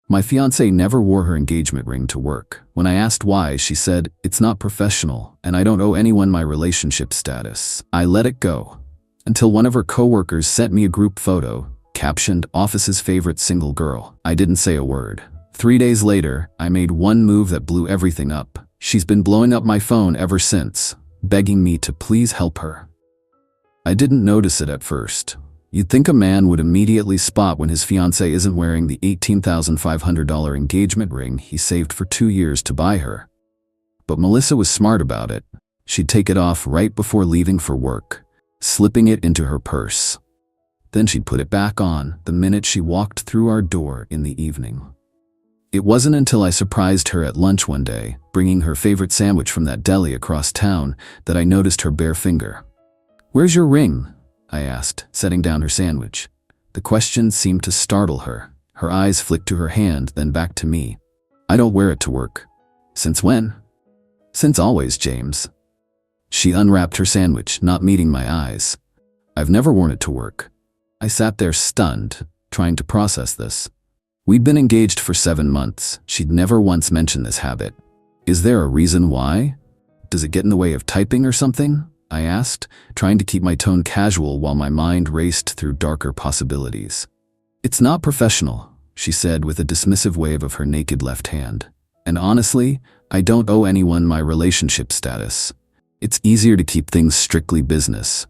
My fiancée never wore her engagement ring to work. When I asked why, she said, "It's not professional, and I don't owe anyone my relationship status." I let it go. Until one of her coworkers sent me a group photo, captioned, "Office's favorite single girl." I didn't say a word. 3 days later, I made one move that blew everything up. She's been blowing up my phone ever since, begging me to please help her. I didn't notice it at first. You'd think a man would immediately spot when his fiancée isn't wearing the $18,500 engagement ring he saved for 2 years to buy her. But Melissa was smart about it. She'd take it off right before leaving for work, slipping it into her purse. Then she'd put it back on the minute she walked through our door in the evening. It wasn't until I surprised her at lunch one day, bringing her favorite sandwich from that deli across town, that I noticed her bare finger. "Where's your ring?" I asked, setting down her sandwich. The question seemed to startle her. Her eyes flicked to her hand, then back to me. "I don't wear it to work." "Since when?" "Since always, James." She unwrapped her sandwich, not meeting my eyes. "I've never worn it to work." I sat there stunned, trying to process this. We'd been engaged for 7 months. She'd never once mentioned this habit. "Is there a reason why? Does it get in the way of typing or something?" I asked, trying to keep my tone casual while my mind raced through darker possibilities. "It's not professional," she said with a dismissive wave of her naked left hand. "And honestly, I don't owe anyone my relationship status. It's easier to keep things strictly business."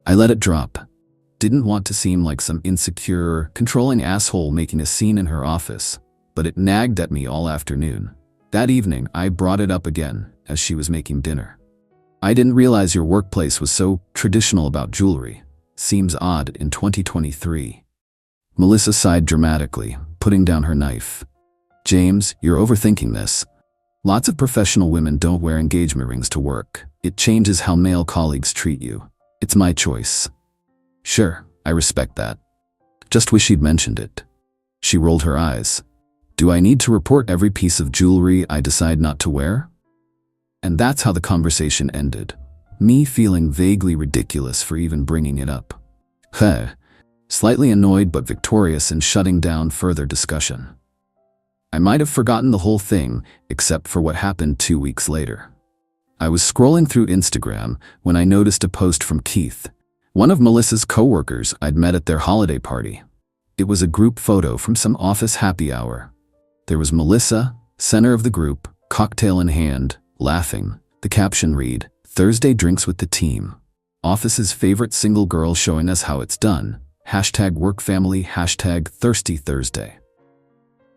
I let it drop. Didn't want to seem like some insecure, controlling asshole making a scene in her office, but it nagged at me all afternoon. That evening, I brought it up again as she was making dinner. "I didn't realize your workplace was so traditional about jewelry. Seems odd in 2023. Melissa sighed dramatically, putting down her knife. "James, you're overthinking this. Lots of professional women don't wear engagement rings to work. It changes how male colleagues treat you. It's my choice." "Sure, I respect that. Just wish you'd mentioned it." She rolled her eyes. "Do I need to report every piece of jewelry I decide not to wear?" And that's how the conversation ended, me feeling vaguely ridiculous for even bringing it up. Slightly annoyed but victorious in shutting down further discussion. I might have forgotten the whole thing, except for what happened 2 weeks later. I was scrolling through Instagram when I noticed a post from Keith, one of Melissa's coworkers I'd met at their holiday party. It was a group photo from some office happy hour. There was Melissa, center of the group, cocktail in hand, laughing. The caption read, "Thursday drinks with the team. Office's favorite single girl showing us how it's done. #workfamily, #thirsty Thursday."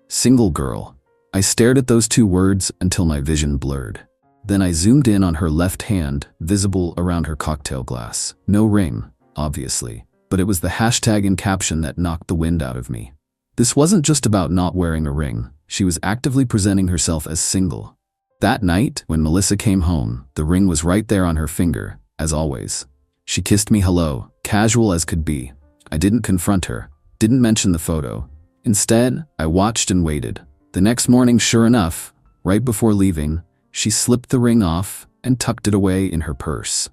Single girl. I stared at those 2 words until my vision blurred. Then I zoomed in on her left hand, visible around her cocktail glass. No ring, obviously, but it was the hashtag in caption that knocked the wind out of me. This wasn't just about not wearing a ring. She was actively presenting herself as single. That night, when Melissa came home, the ring was right there on her finger, as always. She kissed me hello, casual as could be. I didn't confront her, didn't mention the photo. Instead, I watched and waited. The next morning, sure enough, right before leaving, she slipped the ring off and tucked it away in her purse.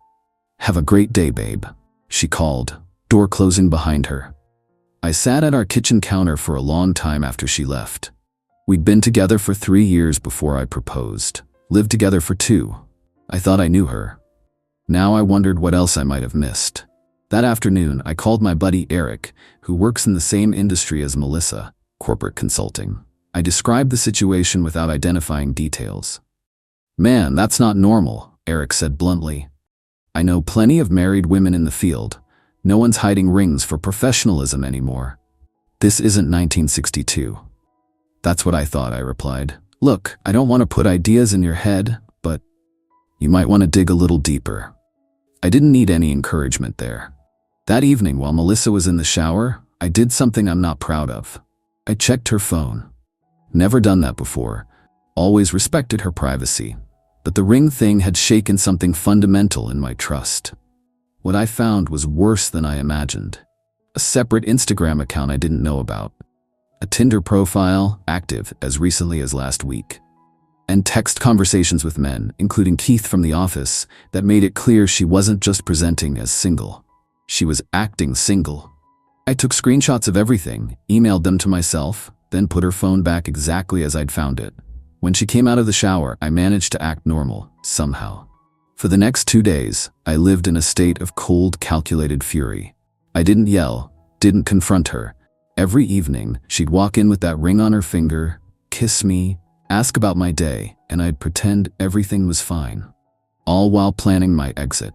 "Have a great day, babe," she called, door closing behind her. I sat at our kitchen counter for a long time after she left. We'd been together for 3 years before I proposed, lived together for 2. I thought I knew her. Now I wondered what else I might have missed. That afternoon, I called my buddy Eric, who works in the same industry as Melissa, corporate consulting. I described the situation without identifying details. "Man, that's not normal," Eric said bluntly. "I know plenty of married women in the field. No one's hiding rings for professionalism anymore. This isn't 1962. "That's what I thought," I replied. "Look, I don't want to put ideas in your head, but you might want to dig a little deeper." I didn't need any encouragement there. That evening, while Melissa was in the shower, I did something I'm not proud of. I checked her phone. Never done that before. Always respected her privacy. But the ring thing had shaken something fundamental in my trust. What I found was worse than I imagined. A separate Instagram account I didn't know about. A Tinder profile, active as recently as last week. And text conversations with men, including Keith from the office, that made it clear she wasn't just presenting as single. She was acting single. I took screenshots of everything, emailed them to myself, then put her phone back exactly as I'd found it. When she came out of the shower, I managed to act normal, somehow. For the next 2 days, I lived in a state of cold, calculated fury. I didn't yell, didn't confront her. Every evening, she'd walk in with that ring on her finger, kiss me, ask about my day, and I'd pretend everything was fine. All while planning my exit.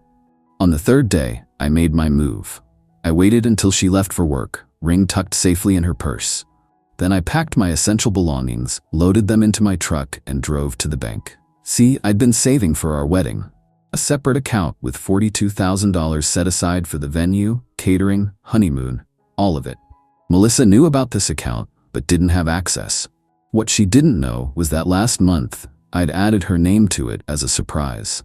On the 3rd day, I made my move. I waited until she left for work, ring tucked safely in her purse. Then I packed my essential belongings, loaded them into my truck, and drove to the bank. See, I'd been saving for our wedding. A separate account with $42,000 set aside for the venue, catering, honeymoon, all of it. Melissa knew about this account, but didn't have access. What she didn't know was that last month, I'd added her name to it as a surprise.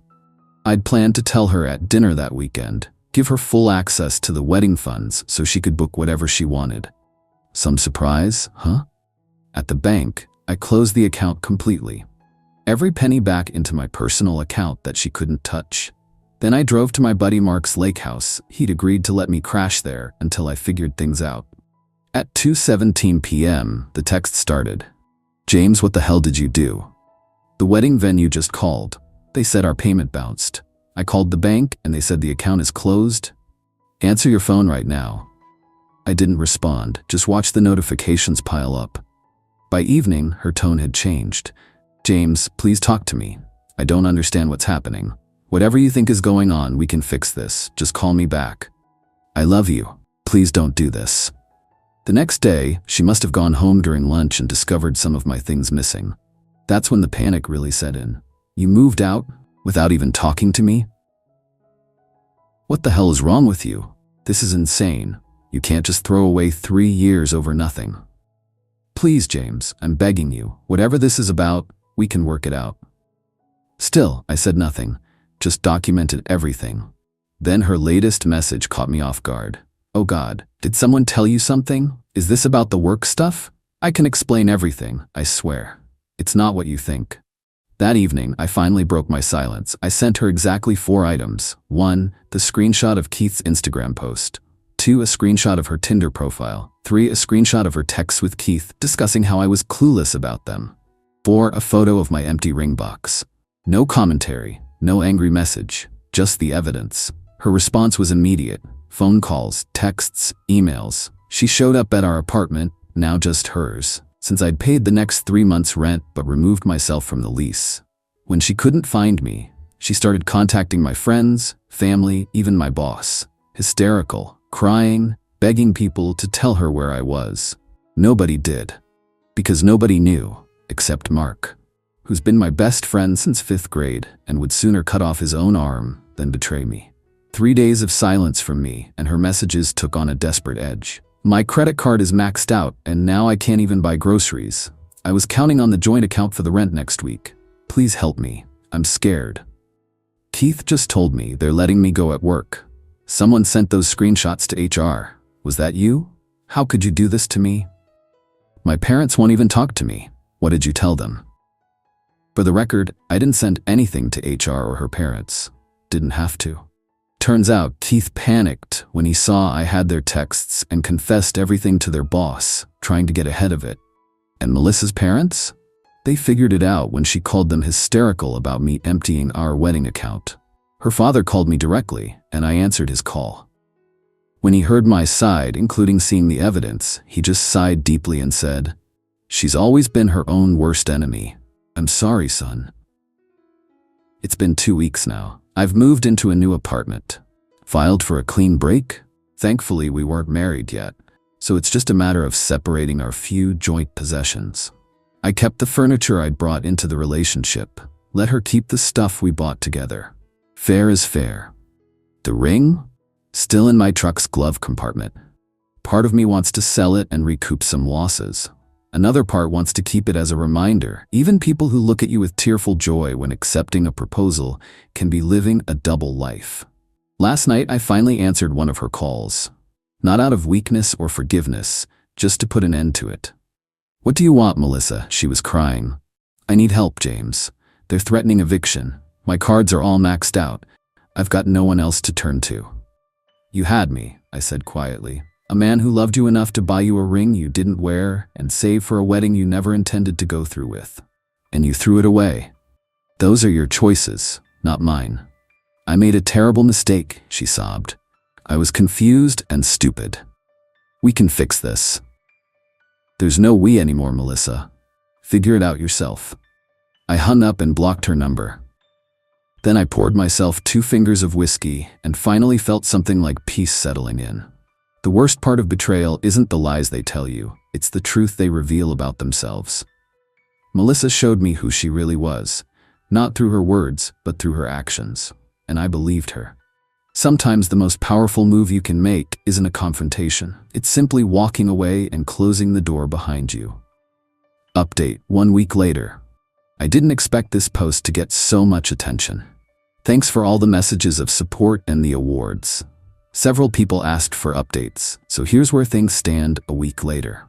I'd planned to tell her at dinner that weekend, give her full access to the wedding funds so she could book whatever she wanted. Some surprise, huh? At the bank, I closed the account completely. Every penny back into my personal account that she couldn't touch. Then I drove to my buddy Mark's lake house. He'd agreed to let me crash there until I figured things out. At 2:17 p.m., the text started. "James, what the hell did you do? The wedding venue just called. They said our payment bounced. I called the bank and they said the account is closed. Answer your phone right now." I didn't respond, just watched the notifications pile up. By evening, her tone had changed. "James, please talk to me. I don't understand what's happening. Whatever you think is going on, we can fix this. Just call me back. I love you. Please don't do this." The next day, she must have gone home during lunch and discovered some of my things missing. That's when the panic really set in. "You moved out without even talking to me? What the hell is wrong with you? This is insane. You can't just throw away 3 years over nothing. Please, James, I'm begging you. Whatever this is about, we can work it out." Still, I said nothing, just documented everything. Then her latest message caught me off guard. "Oh God, did someone tell you something? Is this about the work stuff? I can explain everything, I swear. It's not what you think." That evening, I finally broke my silence. I sent her exactly 4 items. 1, the screenshot of Keith's Instagram post. 2, a screenshot of her Tinder profile. 3, a screenshot of her texts with Keith discussing how I was clueless about them. 4, a photo of my empty ring box. No commentary, no angry message, just the evidence. Her response was immediate. Phone calls, texts, emails. She showed up at our apartment, now just hers, since I'd paid the next 3 months' rent but removed myself from the lease. When she couldn't find me, she started contacting my friends, family, even my boss. Hysterical, crying, begging people to tell her where I was. Nobody did. Because nobody knew, except Mark, who's been my best friend since 5th grade and would sooner cut off his own arm than betray me. 3 days of silence from me, and her messages took on a desperate edge. "My credit card is maxed out, and now I can't even buy groceries. I was counting on the joint account for the rent next week. Please help me. I'm scared. Keith just told me they're letting me go at work. Someone sent those screenshots to HR. Was that you? How could you do this to me? My parents won't even talk to me. What did you tell them?" For the record, I didn't send anything to HR or her parents. Didn't have to. Turns out Keith panicked when he saw I had their texts and confessed everything to their boss, trying to get ahead of it. And Melissa's parents? They figured it out when she called them hysterical about me emptying our wedding account. Her father called me directly, and I answered his call. When he heard my side, including seeing the evidence, he just sighed deeply and said, "She's always been her own worst enemy. I'm sorry, son." It's been 2 weeks now. I've moved into a new apartment. Filed for a clean break? Thankfully, we weren't married yet, so it's just a matter of separating our few joint possessions. I kept the furniture I'd brought into the relationship. Let her keep the stuff we bought together. Fair is fair. The ring? Still in my truck's glove compartment. Part of me wants to sell it and recoup some losses. Another part wants to keep it as a reminder. Even people who look at you with tearful joy when accepting a proposal can be living a double life. Last night, I finally answered one of her calls. Not out of weakness or forgiveness, just to put an end to it. "What do you want, Melissa?" She was crying. "I need help, James. They're threatening eviction. My cards are all maxed out. I've got no one else to turn to." "You had me," I said quietly. A man who loved you enough to buy you a ring you didn't wear and save for a wedding you never intended to go through with. And you threw it away. Those are your choices, not mine. I made a terrible mistake, she sobbed. I was confused and stupid. We can fix this. There's no we anymore, Melissa. Figure it out yourself. I hung up and blocked her number. Then I poured myself 2 fingers of whiskey and finally felt something like peace settling in. The worst part of betrayal isn't the lies they tell you, it's the truth they reveal about themselves. Melissa showed me who she really was, not through her words, but through her actions, and I believed her. Sometimes the most powerful move you can make isn't a confrontation. It's simply walking away and closing the door behind you. Update 1 week later. I didn't expect this post to get so much attention. Thanks for all the messages of support and the awards. Several people asked for updates, so here's where things stand a week later.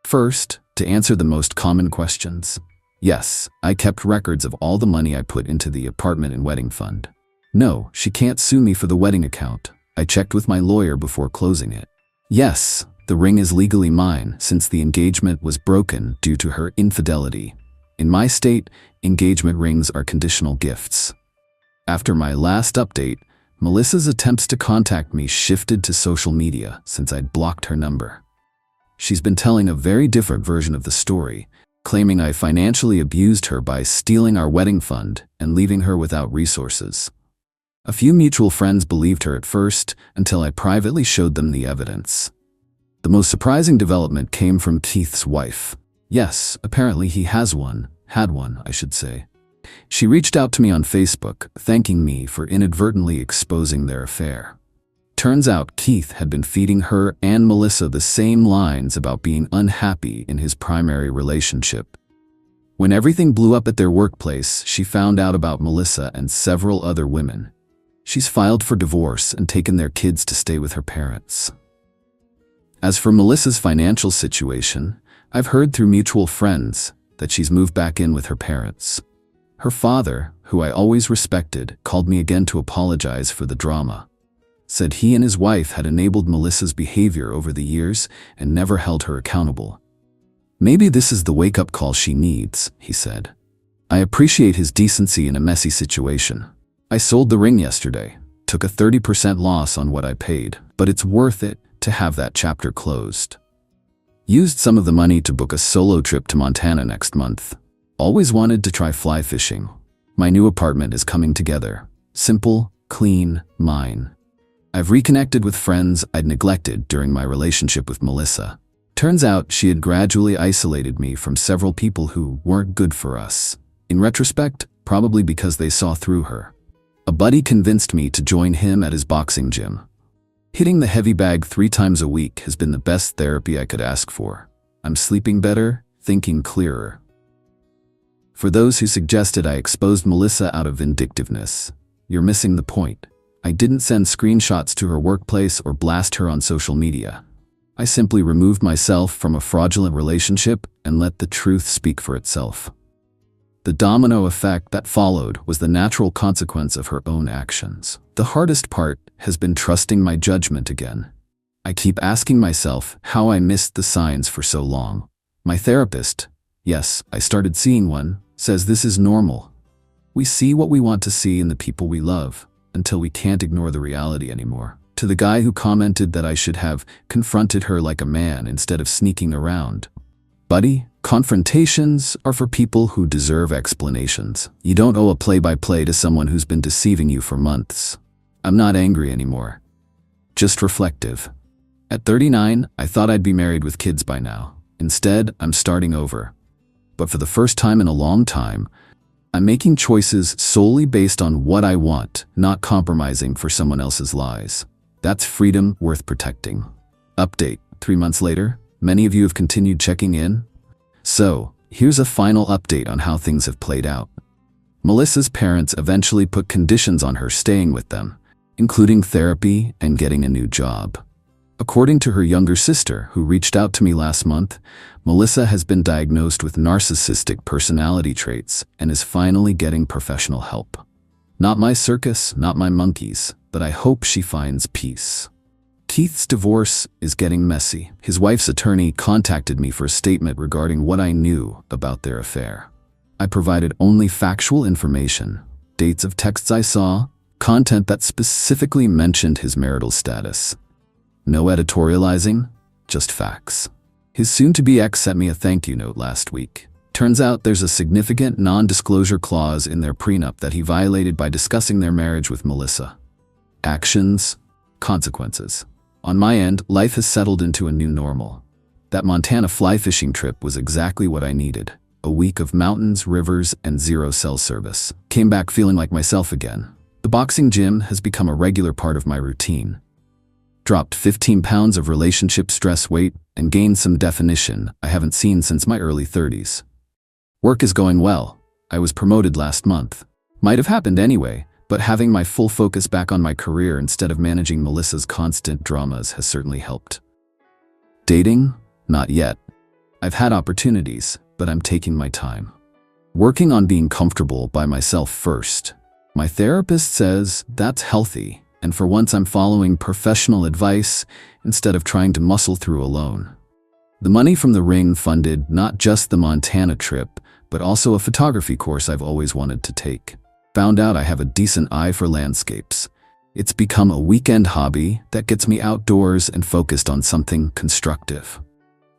First, to answer the most common questions. Yes, I kept records of all the money I put into the apartment and wedding fund. No, she can't sue me for the wedding account. I checked with my lawyer before closing it. Yes, the ring is legally mine since the engagement was broken due to her infidelity. In my state, engagement rings are conditional gifts. After my last update, Melissa's attempts to contact me shifted to social media since I'd blocked her number. She's been telling a very different version of the story, claiming I financially abused her by stealing our wedding fund and leaving her without resources. A few mutual friends believed her at first until I privately showed them the evidence. The most surprising development came from Keith's wife. Yes, apparently he had one, I should say. She reached out to me on Facebook, thanking me for inadvertently exposing their affair. Turns out Keith had been feeding her and Melissa the same lines about being unhappy in his primary relationship. When everything blew up at their workplace, she found out about Melissa and several other women. She's filed for divorce and taken their kids to stay with her parents. As for Melissa's financial situation, I've heard through mutual friends that she's moved back in with her parents. Her father, who I always respected, called me again to apologize for the drama. Said he and his wife had enabled Melissa's behavior over the years and never held her accountable. Maybe this is the wake-up call she needs, he said. I appreciate his decency in a messy situation. I sold the ring yesterday, took a 30% loss on what I paid, but it's worth it to have that chapter closed. Used some of the money to book a solo trip to Montana next month. Always wanted to try fly fishing. My new apartment is coming together. Simple, clean, mine. I've reconnected with friends I'd neglected during my relationship with Melissa. Turns out she had gradually isolated me from several people who weren't good for us. In retrospect, probably because they saw through her. A buddy convinced me to join him at his boxing gym. Hitting the heavy bag 3 times a week has been the best therapy I could ask for. I'm sleeping better, thinking clearer. For those who suggested I exposed Melissa out of vindictiveness, you're missing the point. I didn't send screenshots to her workplace or blast her on social media. I simply removed myself from a fraudulent relationship and let the truth speak for itself. The domino effect that followed was the natural consequence of her own actions. The hardest part has been trusting my judgment again. I keep asking myself how I missed the signs for so long. My therapist, yes, I started seeing one, says this is normal. We see what we want to see in the people we love, until we can't ignore the reality anymore. To the guy who commented that I should have confronted her like a man instead of sneaking around. Buddy, confrontations are for people who deserve explanations. You don't owe a play-by-play to someone who's been deceiving you for months. I'm not angry anymore. Just reflective. At 39, I thought I'd be married with kids by now. Instead, I'm starting over. But for the first time in a long time, I'm making choices solely based on what I want, not compromising for someone else's lies. That's freedom worth protecting. Update, 3 months later, many of you have continued checking in. So, here's a final update on how things have played out. Melissa's parents eventually put conditions on her staying with them, including therapy and getting a new job. According to her younger sister, who reached out to me last month, Melissa has been diagnosed with narcissistic personality traits and is finally getting professional help. Not my circus, not my monkeys, but I hope she finds peace. Keith's divorce is getting messy. His wife's attorney contacted me for a statement regarding what I knew about their affair. I provided only factual information, dates of texts I saw, content that specifically mentioned his marital status. No editorializing, just facts. His soon-to-be ex sent me a thank you note last week. Turns out there's a significant non-disclosure clause in their prenup that he violated by discussing their marriage with Melissa. Actions, consequences. On my end, life has settled into a new normal. That Montana fly fishing trip was exactly what I needed. A week of mountains, rivers, and zero cell service. Came back feeling like myself again. The boxing gym has become a regular part of my routine. Dropped 15 pounds of relationship stress weight and gained some definition I haven't seen since my early 30s. Work is going well. I was promoted last month. Might have happened anyway, but having my full focus back on my career instead of managing Melissa's constant dramas has certainly helped. Dating? Not yet. I've had opportunities, but I'm taking my time. Working on being comfortable by myself first. My therapist says that's healthy, and for once I'm following professional advice instead of trying to muscle through alone. The money from the ring funded not just the Montana trip, but also a photography course I've always wanted to take. Found out I have a decent eye for landscapes. It's become a weekend hobby that gets me outdoors and focused on something constructive.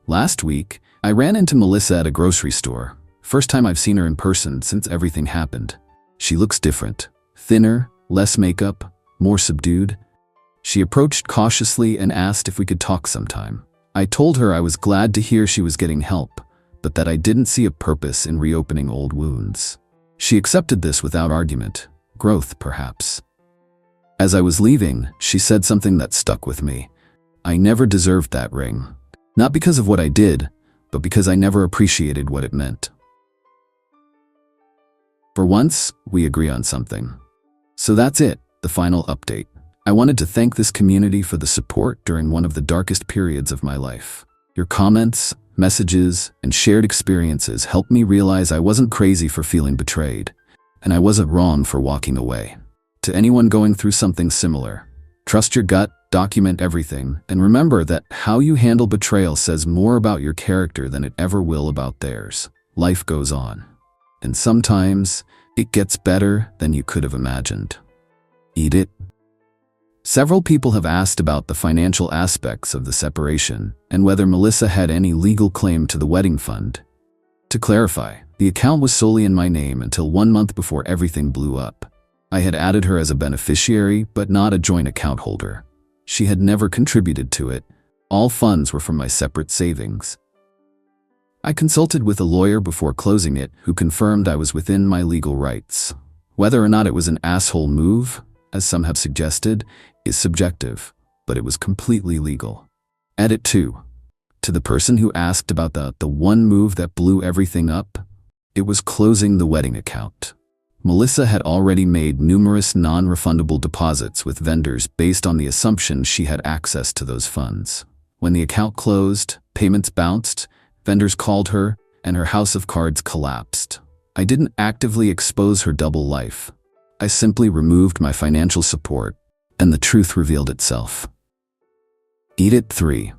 Last week, I ran into Melissa at a grocery store. First time I've seen her in person since everything happened. She looks different. Thinner, less makeup, more subdued. She approached cautiously and asked if we could talk sometime. I told her I was glad to hear she was getting help, but that I didn't see a purpose in reopening old wounds. She accepted this without argument. Growth, perhaps. As I was leaving, she said something that stuck with me. I never deserved that ring. Not because of what I did, but because I never appreciated what it meant. For once, we agree on something. So that's it, the final update. I wanted to thank this community for the support during one of the darkest periods of my life. Your comments, messages, and shared experiences helped me realize I wasn't crazy for feeling betrayed, and I wasn't wrong for walking away. To anyone going through something similar, trust your gut, document everything, and remember that how you handle betrayal says more about your character than it ever will about theirs. Life goes on, and sometimes it gets better than you could have imagined. Eat it. Several people have asked about the financial aspects of the separation and whether Melissa had any legal claim to the wedding fund. To clarify, the account was solely in my name until 1 month before everything blew up. I had added her as a beneficiary, but not a joint account holder. She had never contributed to it. All funds were from my separate savings. I consulted with a lawyer before closing it who confirmed I was within my legal rights. Whether or not it was an asshole move, as some have suggested, is subjective, but it was completely legal. Edit 2. To the person who asked about the one move that blew everything up, it was closing the wedding account. Melissa had already made numerous non-refundable deposits with vendors based on the assumption she had access to those funds. When the account closed, payments bounced, vendors called her, and her house of cards collapsed. I didn't actively expose her double life. I simply removed my financial support, and the truth revealed itself. Eat it 3.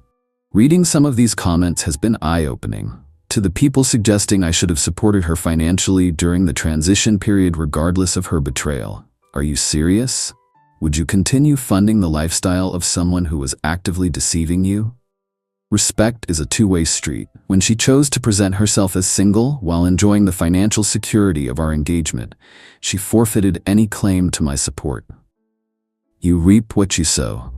Reading some of these comments has been eye-opening. To the people suggesting I should have supported her financially during the transition period regardless of her betrayal. Are you serious? Would you continue funding the lifestyle of someone who was actively deceiving you? Respect is a two-way street. When she chose to present herself as single while enjoying the financial security of our engagement, she forfeited any claim to my support. You reap what you sow.